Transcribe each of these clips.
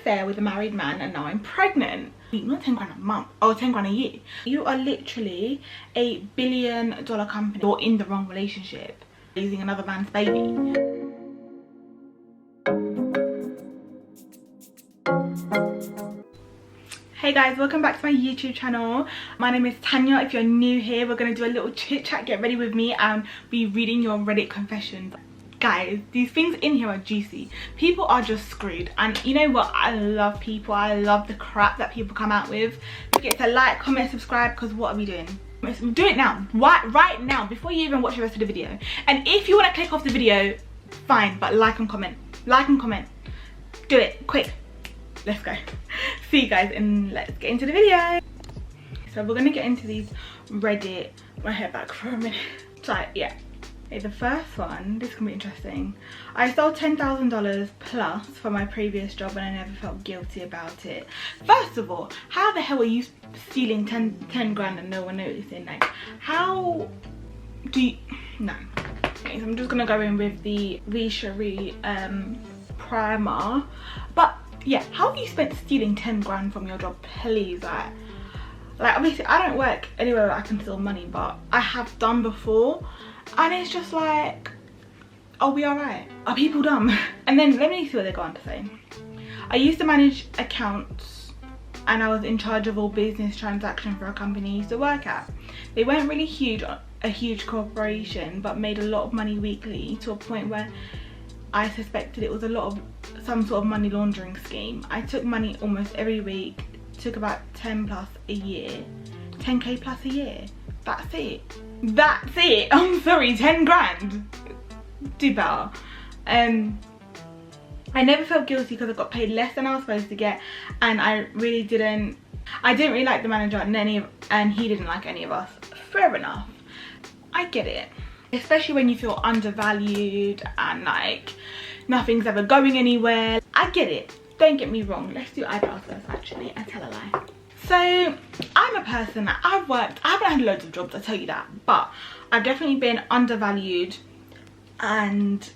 affair with a married man and now I'm pregnant. Not 10 grand a month or 10 grand a year. You are literally a $1 billion company. You're in the wrong relationship, raising another man's baby. Hey guys, welcome back to my YouTube channel. My name is Tanya. If you're new here, we're going to do a little chit chat. Get ready with me and be reading your Reddit confessions. Guys, these things in here are juicy. People are just screwed, and you know what? I love people. I love the crap that people come out with. Forget to like, comment, subscribe, because what are we doing? Do it now, right now, before you even watch the rest of the video. And if you want to click off the video, fine, but like and comment. Do it quick. Let's go. See you guys, and let's get into the video. So we're gonna get into these Reddit. My hair back for a minute. So yeah. Okay, the first one, this can be interesting. I stole $10,000 plus for my previous job and I never felt guilty about it. First of all, how the hell are you stealing 10 grand and no one noticing? Like, how do you... No. Okay, so I'm just gonna go in with the Cherie primer. But yeah, how have you spent stealing 10 grand from your job, please? Like obviously I don't work anywhere where I can steal money, but I have done before. And it's just like, are we alright? Are people dumb? And then let me see what they go on to say. I used to manage accounts and I was in charge of all business transactions for a company I used to work at. They weren't really huge, a huge corporation, but made a lot of money weekly, to a point where I suspected it was some sort of money laundering scheme. I took money almost every week, took about 10 plus a year, 10k plus a year. That's it. I'm sorry, 10 grand. Do better. I never felt guilty because I got paid less than I was supposed to get, and I didn't really like the manager and he didn't like any of us. Fair enough. I get it. Especially when you feel undervalued and like nothing's ever going anywhere. I get it. Don't get me wrong. Let's do eyebrows first, actually. I tell a lie. So I'm a person that I haven't had loads of jobs, I'll tell you that, but I've definitely been undervalued and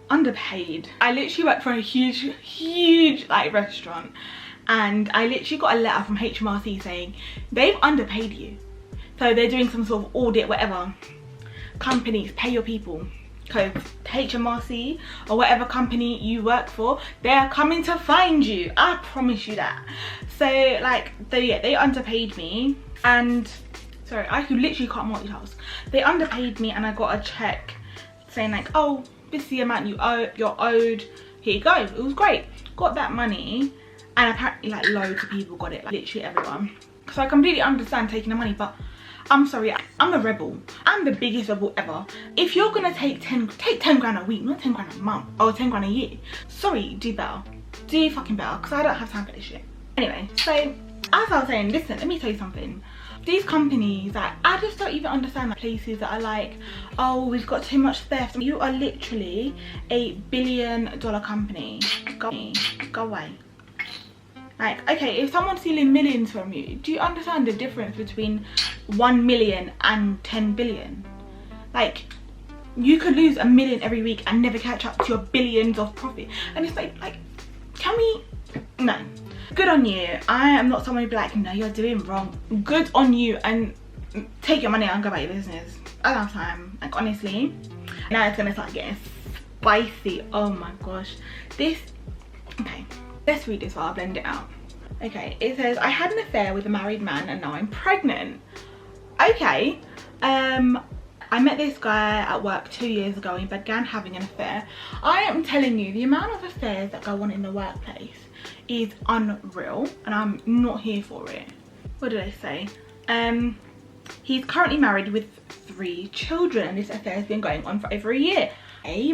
underpaid. I literally worked for a huge like restaurant, and I literally got a letter from HMRC saying they've underpaid you, so they're doing some sort of audit, whatever. Companies, pay your people, because HMRC or whatever company you work for, they are coming to find you. I promise you that. So like, yeah, they underpaid me, and sorry, I literally can't multitask. They underpaid me, and I got a check saying like, oh, this is the amount you're owed. Here you go. It was great. Got that money, and apparently like loads of people got it, like literally everyone. So I completely understand taking the money, but I'm sorry, I'm a rebel. I'm the biggest rebel ever. If you're gonna take 10 grand a week, not 10 grand a month or 10 grand a year, sorry, do better. Do fucking better, because I don't have time for this shit. Anyway, so as I was saying, listen, let me tell you something. These companies, like, I just don't even understand the places that are like, oh, we've got too much theft. You are literally a $1 billion company. Go away. Like, okay, if someone's stealing millions from you, do you understand the difference between 1 million and 10 billion? Like, you could lose $1 million every week and never catch up to your billions of profit. And it's like, can we? No. Good on you. I am not someone who'd be like, no, you're doing wrong. Good on you, and take your money and go about your business. I don't have time. Like, honestly. Now it's gonna start getting spicy. Oh my gosh. Okay. Let's read this while I blend it out. Okay, it says, I had an affair with a married man and now I'm pregnant. Okay, I met this guy at work 2 years ago and began having an affair. I am telling you, the amount of affairs that go on in the workplace is unreal, and I'm not here for it. What did I say? He's currently married with 3 children, and this affair has been going on for over a year.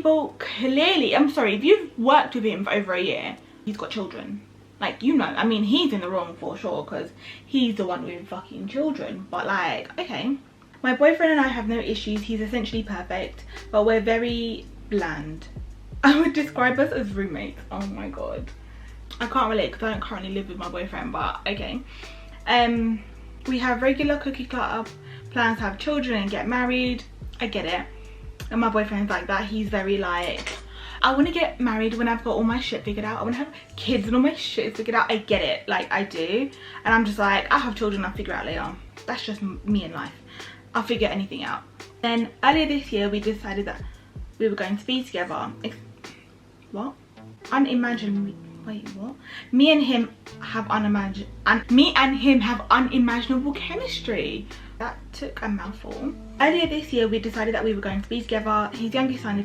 Well, clearly, I'm sorry, if you've worked with him for over a year, he's got children. Like, you know, I mean, he's in the wrong for sure, because he's the one with fucking children. But like, okay. My boyfriend and I have no issues. He's essentially perfect, but we're very bland. I would describe us as roommates. Oh my god. I can't relate because I don't currently live with my boyfriend, but okay. We have regular cookie cutter plans to have children and get married. I get it. And my boyfriend's like that. He's very like, I want to get married when I've got all my shit figured out. I want to have kids and all my shit figured out. I get it, like I do. And I'm just like, I'll have children, I'll figure it out later. That's just me in life. I'll figure anything out. Then earlier this year, we decided that we were going to be together. What? Unimaginable. Wait, what? Me and him have unimaginable chemistry. That took a mouthful. Earlier this year, we decided that we were going to be together. His youngest son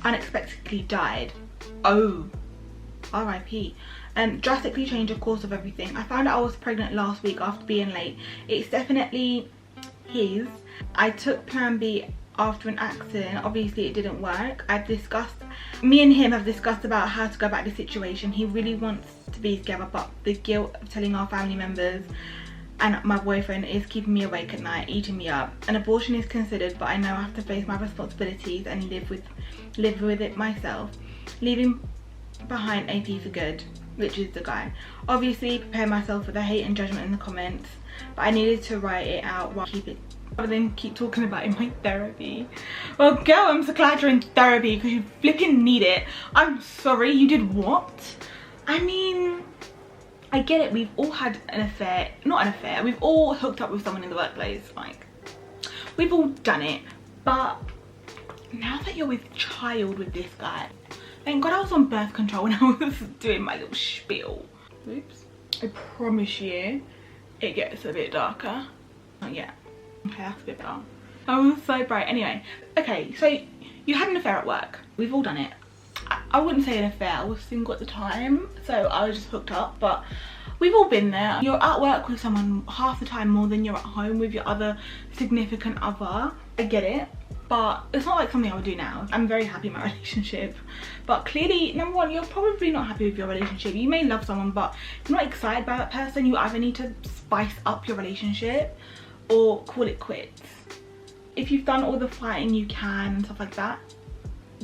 unexpectedly died. Oh, R.I.P. Drastically changed the course of everything. I found out I was pregnant last week after being late. It's definitely his. I took plan B after an accident. Obviously it didn't work. Me and him have discussed about how to go about the situation. He really wants to be together, but the guilt of telling our family members and my boyfriend is keeping me awake at night, eating me up. An abortion is considered, but I know I have to face my responsibilities and live with it myself. Leaving behind AP for good, which is the guy. Obviously prepare myself for the hate and judgment in the comments, but I needed to write it out rather than keep talking about it in my therapy. Well girl, I'm so glad you're in therapy because you flipping need it. I'm sorry, you did what? I mean, I get it, we've all had an affair, not an affair, we've all hooked up with someone in the workplace, like, we've all done it, but now that you're with child with this guy, thank God I was on birth control when I was doing my little spiel. Oops. I promise you, it gets a bit darker. Not yet. Okay, that's a bit better. I was so bright. Anyway, okay, so you had an affair at work. We've all done it. I wouldn't say an affair, I was single at the time, so I was just hooked up, but we've all been there. You're at work with someone half the time more than you're at home with your other significant other. I get it, but it's not like something I would do now. I'm very happy in my relationship, but clearly, number one, you're probably not happy with your relationship. You may love someone, but if you're not excited by that person, you either need to spice up your relationship or call it quits. If you've done all the fighting you can and stuff like that,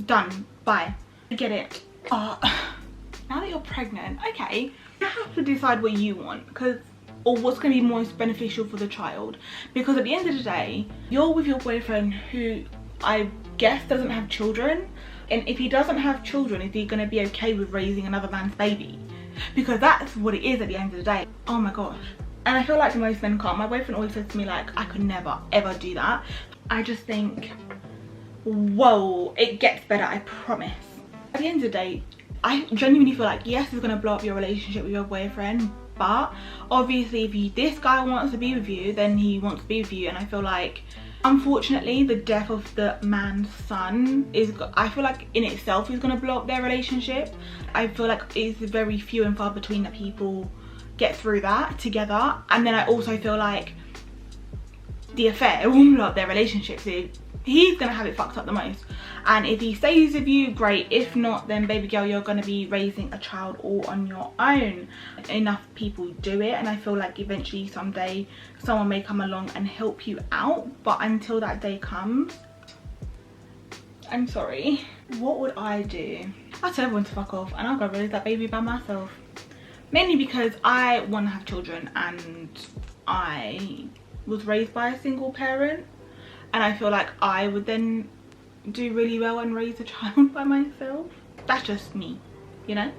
done, bye. I get it. Now that you're pregnant, okay, you have to decide what you want, or what's going to be most beneficial for the child, because at the end of the day, you're with your boyfriend who I guess doesn't have children, and if he doesn't have children, is he going to be okay with raising another man's baby? Because that's what it is at the end of the day. Oh my gosh. And I feel like most men can't. My boyfriend always says to me, like, I could never ever do that. I just think, whoa, it gets better, I promise. At the end of the day, I genuinely feel like, yes, it's going to blow up your relationship with your boyfriend, but obviously if this guy wants to be with you, then he wants to be with you. And I feel like, unfortunately, the death of the man's son I feel like in itself is going to blow up their relationship. I feel like it's very few and far between that people get through that together. And then I also feel like the affair will blow up their relationship, so he's gonna have it fucked up the most. And if he stays with you, great. If not, then baby girl, you're gonna be raising a child all on your own. Enough people do it, and I feel like eventually someday someone may come along and help you out, but until that day comes, I'm sorry, what would I do? I'd tell everyone to fuck off and I'll go raise that baby by myself. Mainly because I want to have children and I was raised by a single parent, and I feel like I would then do really well and raise a child by myself. That's just me, you know?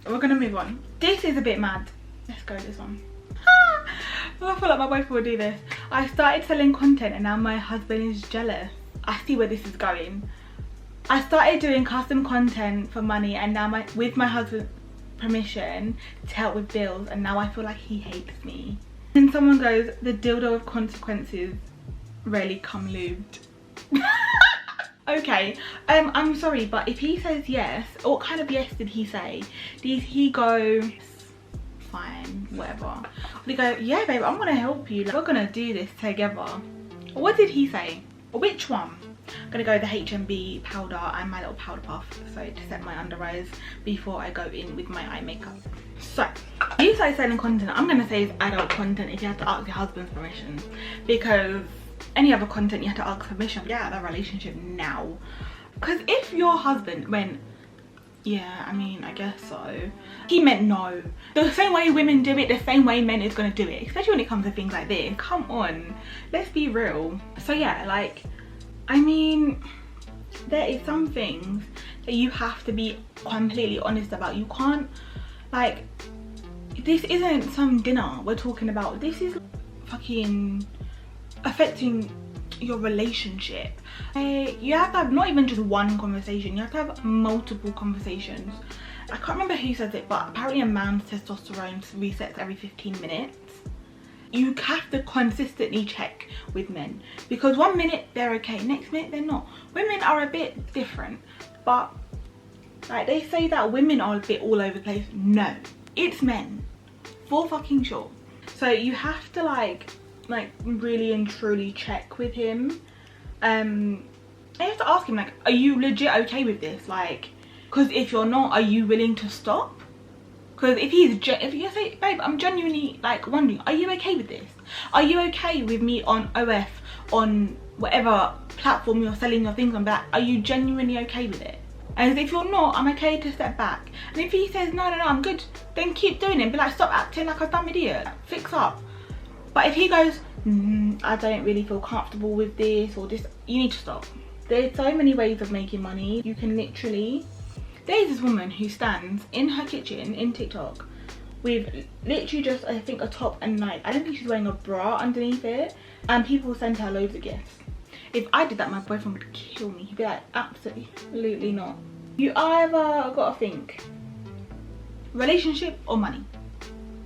We're gonna move on. This is a bit mad. Let's go this one. I feel like my boyfriend would do this. I started selling content and now my husband is jealous. I see where this is going. I started doing custom content for money, and now with my husband's permission to help with bills, and now I feel like he hates me. And someone goes, the dildo of consequences rarely come lubed. Okay, I'm sorry, but if he says yes, what kind of yes did he say? Did he go, fine, whatever? Did he go, yeah babe, I'm gonna help you, like, we're gonna do this together? What did he say? Which one? I'm gonna go the HMB powder and my little powder puff, so to set my under eyes before I go in with my eye makeup. So, you say selling content, I'm gonna say it's adult content if you have to ask your husband's permission, because any other content you have to ask permission. Get out of that relationship now. Because if your husband went, yeah, I mean, I guess so, he meant no. The same way women do it, the same way men is gonna do it, especially when it comes to things like this. Come on, let's be real. So yeah, like, I mean, there is some things that you have to be completely honest about. You can't, like, this isn't some dinner we're talking about. This is fucking affecting your relationship. You have to have not even just one conversation, you have to have multiple conversations. I can't remember who says it, but apparently a man's testosterone resets every 15 minutes. You have to consistently check with men, because 1 minute they're okay, next minute they're not. Women are a bit different, but like they say that women are a bit all over the place. No, it's men, for fucking sure. So you have to like really and truly check with him. I have to ask him, like, are you legit okay with this? Like, because if you're not, are you willing to stop? Because if you say, babe, I'm genuinely like wondering, are you okay with this? Are you okay with me on OF, on whatever platform you're selling your things on, but are you genuinely okay with it? And if you're not, I'm okay to step back. And if he says no, I'm good, then keep doing it. Be like, stop acting like a dumb idiot, fix up. But if he goes, I don't really feel comfortable with this or this, you need to stop. There's so many ways of making money. You can literally, there's this woman who stands in her kitchen in TikTok with literally just, I think, a top and like, I don't think she's wearing a bra underneath it, and people send her loads of gifts. If I did that, my boyfriend would kill me. He'd be like, absolutely not. You either gotta think relationship or money.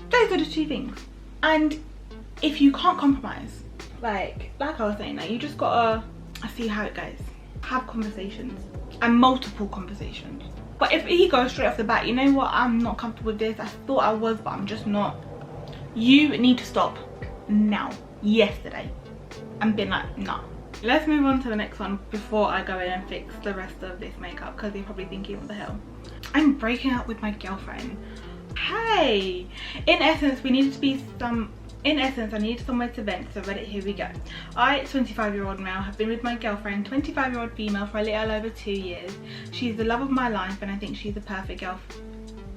Those are the two things. And if you can't compromise, like I was saying, like, you just gotta see how it goes. Have conversations, and multiple conversations. But if he goes straight off the bat, you know what, I'm not comfortable with this, I thought I was, but I'm just not, you need to stop now, yesterday, and been like, nah. Let's move on to the next one before I go in and fix the rest of this makeup, because you're probably thinking, what the hell? I'm breaking up with my girlfriend. Hey, in essence, we needed to be I needed somewhere to vent, so Reddit, here we go. I, 25-year-old male, have been with my girlfriend, 25-year-old female, for a little over 2 years. She's the love of my life, and I think she's the perfect girl.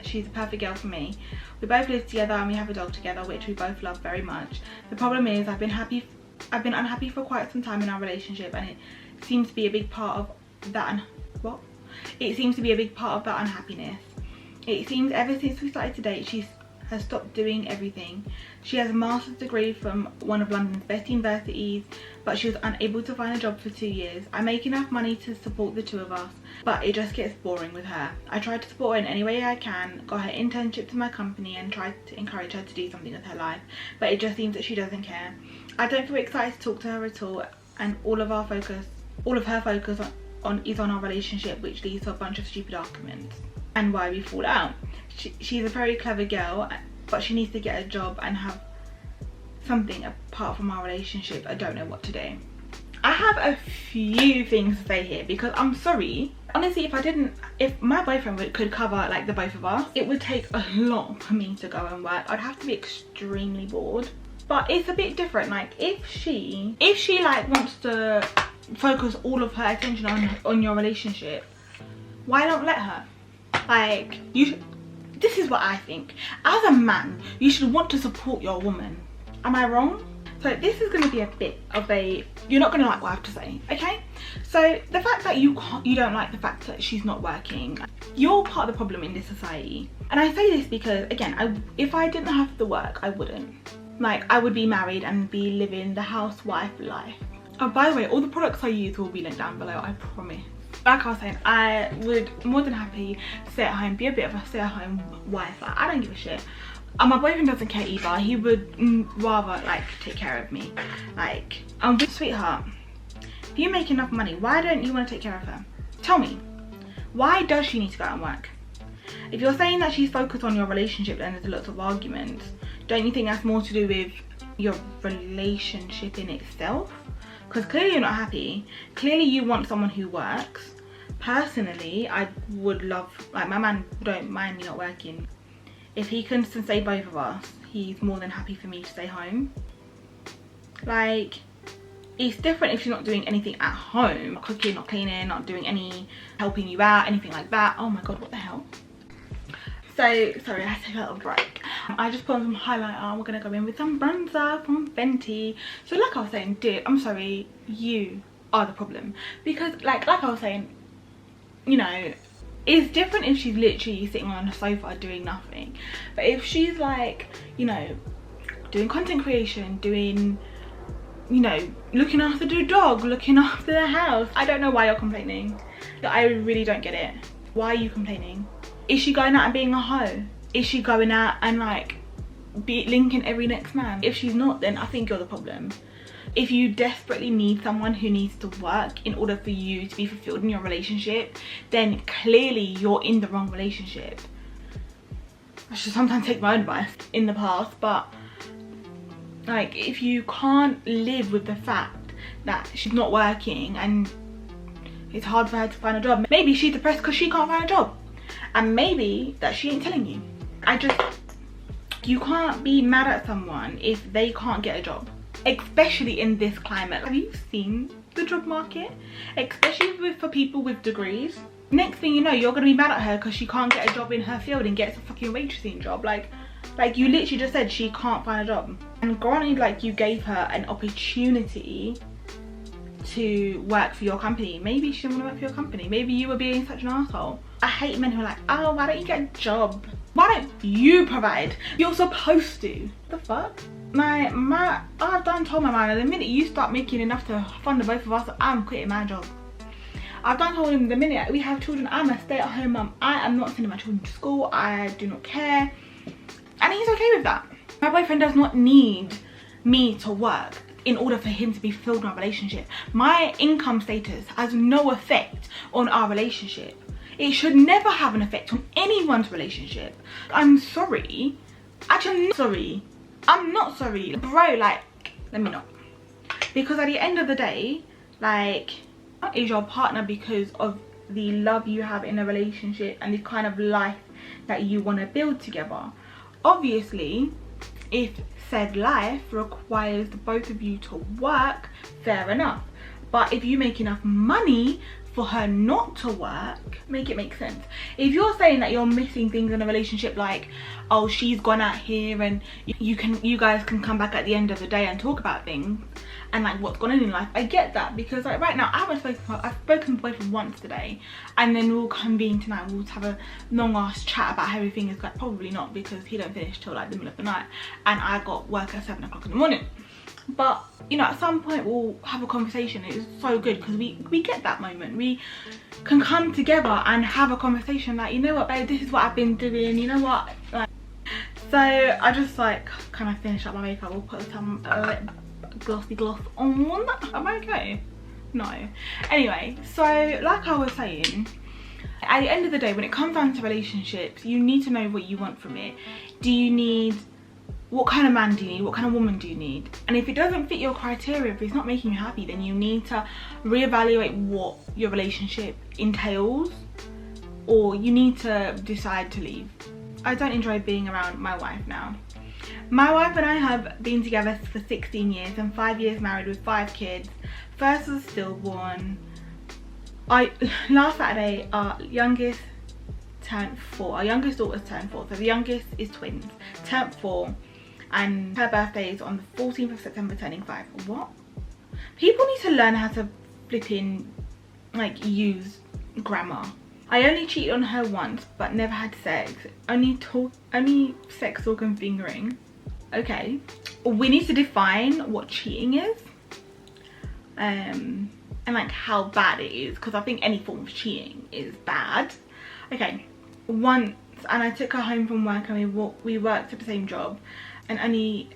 She's the perfect girl for me. We both live together and we have a dog together, which we both love very much. The problem is I've been unhappy for quite some time in our relationship, and it seems to be a big part of that. It seems to be a big part of that unhappiness. It seems ever since we started to date, she has stopped doing everything. She has a master's degree from one of London's best universities, but she was unable to find a job for 2 years. I make enough money to support the two of us, but it just gets boring with her. I try to support her in any way I can, got her internship to my company, and tried to encourage her to do something with her life, but it just seems that she doesn't care. I don't feel excited to talk to her at all, and all of her focus is on our relationship, which leads to a bunch of stupid arguments and why we fall out. She's a very clever girl, but she needs to get a job and have something apart from our relationship. I don't know what to do. I have a few things to say here, because I'm sorry, honestly, if my boyfriend could cover like the both of us, it would take a lot for me to go and work. I'd have to be extremely bored. But it's a bit different. Like, if she like wants to focus all of her attention on your relationship, why don't let her? Like, this is what I think. As a man, you should want to support your woman. Am I wrong? So this is going to be a bit of a, you're not going to like what I have to say, okay? So the fact that you don't like the fact that she's not working, you're part of the problem in this society. And I say this because, again, if I didn't have to work, I wouldn't. Like, I would be married and be living the housewife life. Oh, by the way, all the products I use will be linked down below, I promise. Like I was saying, I would more than happy stay at home, be a bit of a stay-at-home wife. Like, I don't give a shit. And my boyfriend doesn't care either. He would rather like take care of me. Like, sweetheart, if you make enough money, why don't you want to take care of her? Tell me, why does she need to go out and work? If you're saying that she's focused on your relationship, then there's lots of arguments. Don't you think that's more to do with your relationship in itself? Because clearly you're not happy. Clearly you want someone who works. Personally, I would love, like, my man don't mind me not working. If he can sustain both of us, he's more than happy for me to stay home. Like, it's different if you're not doing anything at home, not cooking, not cleaning, not doing any helping you out, anything like that. Oh my god, what the hell? So sorry, I had to take a little break. I just put on some highlighter. We're gonna go in with some bronzer from Fenty. So like I was saying, dude, I'm sorry, you are the problem. Because like I was saying, you know, it's different if she's literally sitting on a sofa doing nothing, but if she's like, you know, doing content creation, doing, you know, looking after the dog, looking after the house, I don't know why you're complaining. I really don't get it. Why are you complaining? Is she going out and being a hoe? Is she going out and like linking every next man? If she's not, then I think you're the problem. If you desperately need someone who needs to work in order for you to be fulfilled in your relationship, then clearly you're in the wrong relationship. I should sometimes take my own advice in the past, but like, if you can't live with the fact that she's not working and it's hard for her to find a job, maybe she's depressed because she can't find a job, and maybe that she ain't telling you. You can't be mad at someone if they can't get a job, especially in this climate. Have you seen the job market? Especially for people with degrees. Next thing you know, you're gonna be mad at her because she can't get a job in her field and gets a fucking waitressing job. Like you literally just said she can't find a job, and granted, like, you gave her an opportunity to work for your company. Maybe she didn't want to work for your company. Maybe you were being such an asshole. I hate men who are like, oh, why don't you get a job? Why don't you provide? You're supposed to. The fuck? I've done told my man, the minute you start making enough to fund the both of us, I'm quitting my job. I've done told him, the minute we have children, I'm a stay-at-home mum. I am not sending my children to school. I do not care. And he's okay with that. My boyfriend does not need me to work in order for him to be fulfilled in our relationship. My income status has no effect on our relationship. It should never have an effect on anyone's relationship. I'm sorry. Actually, I'm not sorry. I'm not sorry. Bro, like, let me know. Because at the end of the day, like, is your partner because of the love you have in a relationship and the kind of life that you want to build together. Obviously, if said life requires the both of you to work, fair enough. But if you make enough money for her not to work, make it make sense. If you're saying that you're missing things in a relationship, like, oh, she's gone out here and you guys can come back at the end of the day and talk about things and like what's going on in life, I get that. Because like right now, I've spoken to my boyfriend once today, and then we'll convene tonight. We'll have a long ass chat about how everything is going. Probably not, because he don't finish till like the middle of the night and I got work at 7 o'clock in the morning. But you know, at some point we'll have a conversation. It's so good because we get that moment. We can come together and have a conversation like, you know what, babe, this is what I've been doing, you know what, like. So I just like kind of finish up my makeup. We'll put some glossy gloss on. Am I okay? No. Anyway, so like I was saying, at the end of the day, when it comes down to relationships, you need to know what you want from it. Do you need, what kind of man do you need? What kind of woman do you need? And if it doesn't fit your criteria, if it's not making you happy, then you need to reevaluate what your relationship entails, or you need to decide to leave. I don't enjoy being around my wife now. My wife and I have been together for 16 years and 5 years married with 5 kids. First was stillborn. Last Saturday, our youngest turned 4. Our youngest daughter's turned 4. So the youngest is twins, turned 4. And her birthday is on the 14th of September, turning 5. What? People need to learn how to flip in, like, use grammar. I only cheated on her once, but never had sex. Only sex, talk and fingering. Okay. We need to define what cheating is. And like how bad it is, because I think any form of cheating is bad. Okay. Once, and I took her home from work and we worked at the same job, and only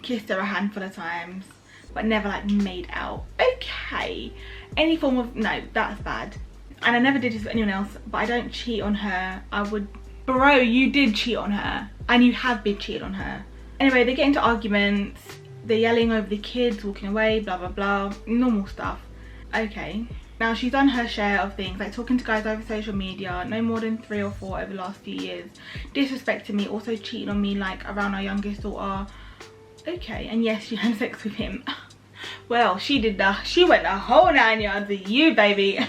kissed her a handful of times, but never like made out. Okay. Any form of, no, that's bad. And I never did this with anyone else, but I don't cheat on her. I would, bro, you did cheat on her, and you have been cheated on her. Anyway, they get into arguments, they're yelling over the kids, walking away, blah blah blah, normal stuff. Okay, now she's done her share of things, like talking to guys over social media, no more than 3 or 4 over the last few years, disrespecting me, also cheating on me like around our youngest daughter. Okay, and yes, she had sex with him. Well, she went the whole 9 yards with you, baby.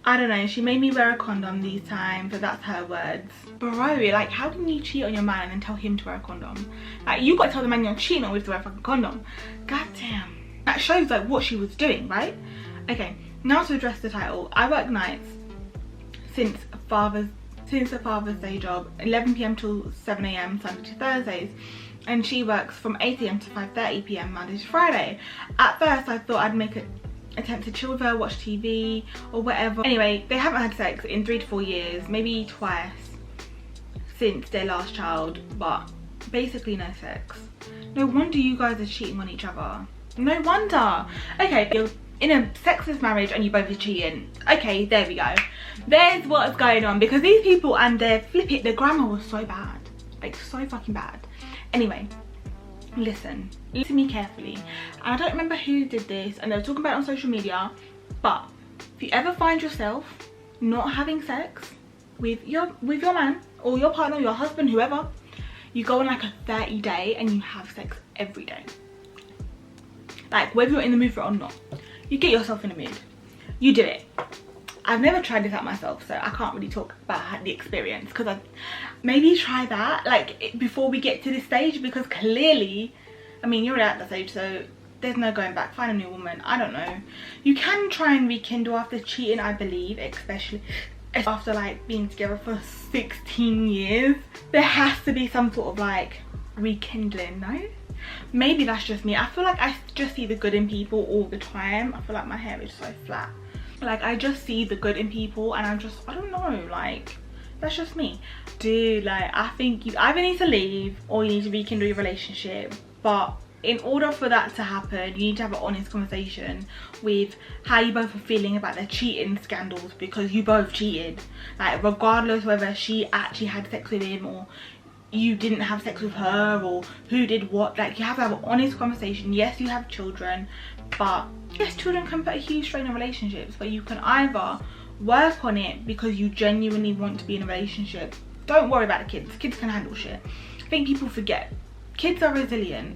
I don't know, she made me wear a condom these times, but that's her words. Bro, like, how can you cheat on your man and then tell him to wear a condom? Like, you got to tell the man you're cheating on with to wear a fucking condom. God damn. That shows like what she was doing, right? Okay, now to address the title. I work nights since the Father's Day job, 11 p.m. till 7 a.m. Sunday to Thursdays, and she works from 8 a.m. to 5:30 p.m. Monday to Friday. At first I thought I'd make an attempt to chill with her, watch TV or whatever. Anyway, they haven't had sex in 3 to 4 years, maybe twice since their last child, but basically no sex. No wonder you guys are cheating on each other. No wonder. Okay, you're in a sexless marriage and you both are cheating. Okay, there we go. There's what's going on, because these people and their the grammar was so bad, like so fucking bad. Anyway, listen to me carefully. And I don't remember who did this, and they were talking about it on social media, but if you ever find yourself not having sex with your man or your partner, your husband, whoever, you go on like a 30-day and you have sex every day, like whether you're in the mood for it or not, you get yourself in the mood, you do it. I've never tried this out myself, so I can't really talk about the experience, because I've maybe try that like before we get to this stage, because clearly, I mean, you're at that stage, so there's no going back. Find a new woman. I don't know. You can try and rekindle after cheating, I believe, especially after like being together for 16 years. There has to be some sort of like rekindling, no? Maybe that's just me. I feel like I just see the good in people all the time. I feel like my hair is so flat. Like I just see the good in people, and I don't know, like that's just me. Dude, like I think you either need to leave or you need to rekindle your relationship. But in order for that to happen, you need to have an honest conversation with how you both are feeling about their cheating scandals, because you both cheated. Like regardless whether she actually had sex with him or you didn't have sex with her, or who did what, like you have to have an honest conversation. Yes, you have children, but yes, children can put a huge strain on relationships, but you can either work on it because you genuinely want to be in a relationship. Don't worry about the kids can handle shit. I think people forget kids are resilient.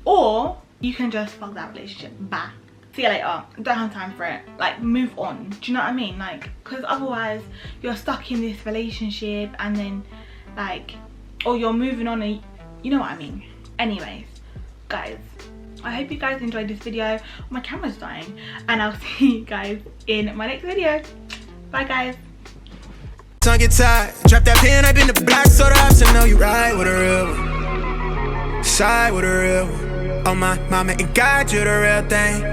Or you can just fuck that relationship, bye, see you later, don't have time for it, like move on. Do you know what I mean? Like, because otherwise you're stuck in this relationship and then like, or you're moving on and you know what I mean. Anyways guys, I hope you guys enjoyed this video. My camera's dying, and I'll see you guys in my next video. Bye guys. Tongue get tired, drop that pen up in the black soda ups, and know you ride with a real one, side with a real one. Oh my mama, and God, you're the real thing.